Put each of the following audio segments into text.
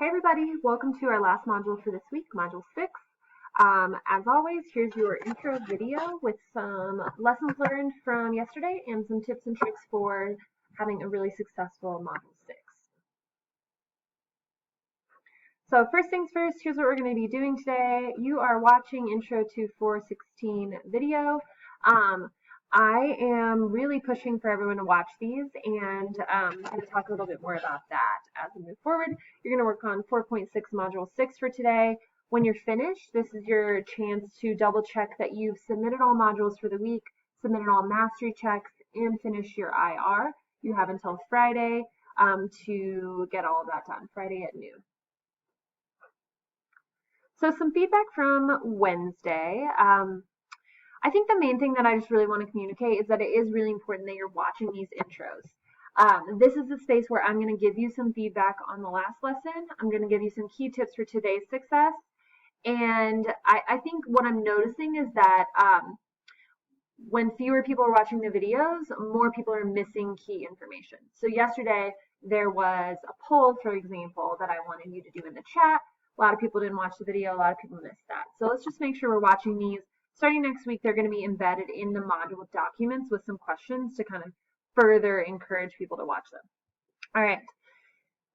Hey everybody, welcome to our last module for this week, Module 6. As always, here's your intro video with some lessons learned from yesterday and some tips and tricks for having a really successful Module 6. So first things first, here's what we're going to be doing today. You are watching Intro to 416 video. I am really pushing for everyone to watch these, and I'm going to talk a little bit more about that as we move forward. You're going to work on 4.6 Module 6 for today. When you're finished, this is your chance to double check that you've submitted all modules for the week, submitted all mastery checks, and finish your IR. You have until Friday to get all of that done, Friday at noon. So some feedback from Wednesday. I think the main thing that I just really want to communicate is that it is really important that you're watching these intros. This is the space where I'm going to give you some feedback on the last lesson. I'm going to give you some key tips for today's success. And I think what I'm noticing is that when fewer people are watching the videos, more people are missing key information. So yesterday, there was a poll, for example, that I wanted you to do in the chat. A lot of people didn't watch the video. A lot of people missed that. So let's just make sure we're watching these. Starting next week, they're going to be embedded in the module documents with some questions to kind of further encourage people to watch them. All right.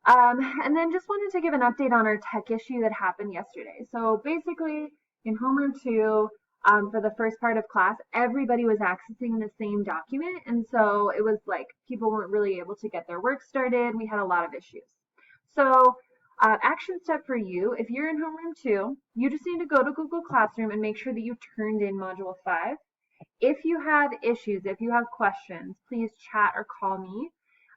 And then just wanted to give an update on our tech issue that happened yesterday. So basically, in homeroom 2, for the first part of class, everybody was accessing the same document. And so it was like people weren't really able to get their work started. We had a lot of issues. So action step for you, if you're in homeroom 2, you just need to go to Google Classroom and make sure that you turned in Module 5. If you have issues, if you have questions, please chat or call me,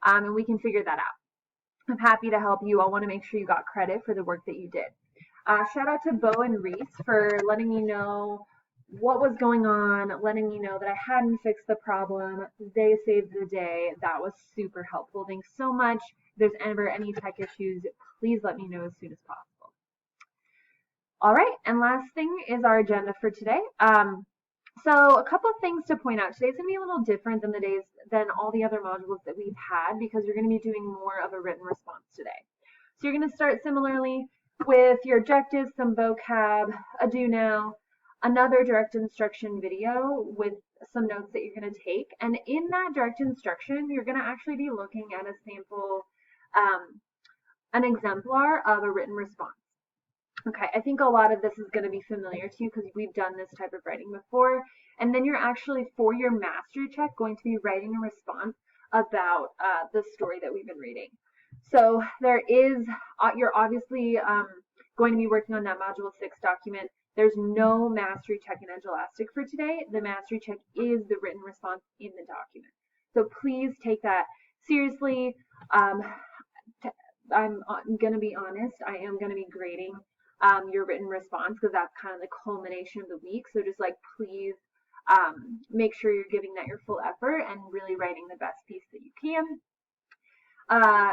and we can figure that out. I'm happy to help you. I want to make sure you got credit for the work that you did. Shout out to Bo and Reese for letting me know what was going on, letting me know that I hadn't fixed the problem. They saved the day. That was super helpful. Thanks so much. If there's ever any tech issues, please let me know as soon as possible. All right, and last thing is our agenda for today. So a couple of things to point out. Today's going to be a little different than all the other modules that we've had because you're going to be doing more of a written response today. So you're going to start similarly with your objectives, some vocab, a do now, another direct instruction video with some notes that you're going to take. And in that direct instruction, you're going to actually be looking at a sample, an exemplar of a written response. Okay, I think a lot of this is going to be familiar to you because we've done this type of writing before. And then you're actually, for your mastery check, going to be writing a response about the story that we've been reading. So you're obviously going to be working on that Module 6 document. There's no mastery check in Edulastic for today. The mastery check is the written response in the document. So please take that seriously. I'm going to be honest. I am going to be grading your written response because that's kind of the culmination of the week. So just like please make sure you're giving that your full effort and really writing the best piece that you can.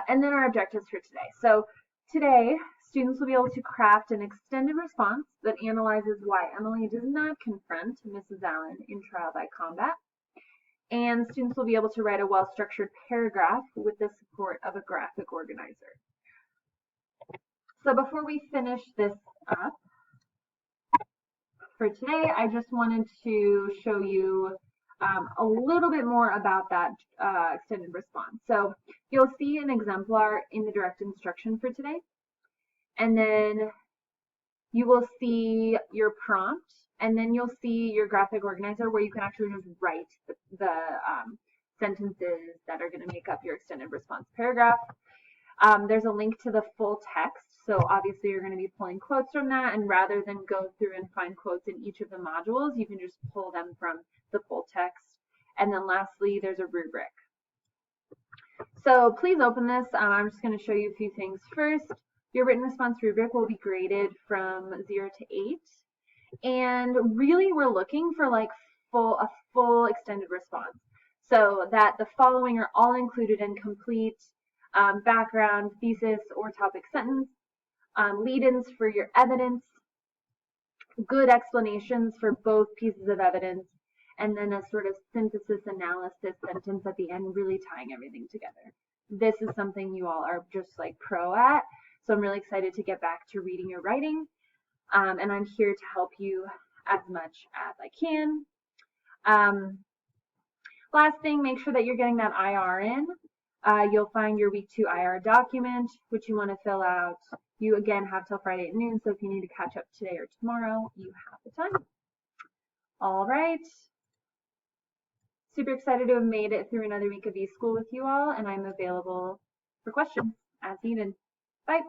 And then our objectives for today. So today, students will be able to craft an extended response that analyzes why Emily does not confront Mrs. Allen in trial by combat. And students will be able to write a well-structured paragraph with the support of a graphic organizer. So before we finish this up for today, I just wanted to show you a little bit more about that extended response. So you'll see an exemplar in the direct instruction for today. And then you will see your prompt, and then you'll see your graphic organizer where you can actually just write the sentences that are going to make up your extended response paragraph. There's a link to the full text, so obviously you're going to be pulling quotes from that, and rather than go through and find quotes in each of the modules, you can just pull them from the full text. And then lastly, there's a rubric. So please open this. I'm just going to show you a few things first. Your written response rubric will be graded from 0 to 8. And really we're looking for like a full extended response. So that the following are all included and complete: background, thesis, or topic sentence, lead-ins for your evidence, good explanations for both pieces of evidence, and then a sort of synthesis analysis sentence at the end, really tying everything together. This is something you all are just like pro at. So I'm really excited to get back to reading or writing, and I'm here to help you as much as I can. Last thing, make sure that you're getting that IR in. You'll find your week 2 IR document, which you want to fill out. You again have till Friday at noon, so if you need to catch up today or tomorrow, you have the time. All right. Super excited to have made it through another week of eSchool with you all, and I'm available for questions as needed. Bye.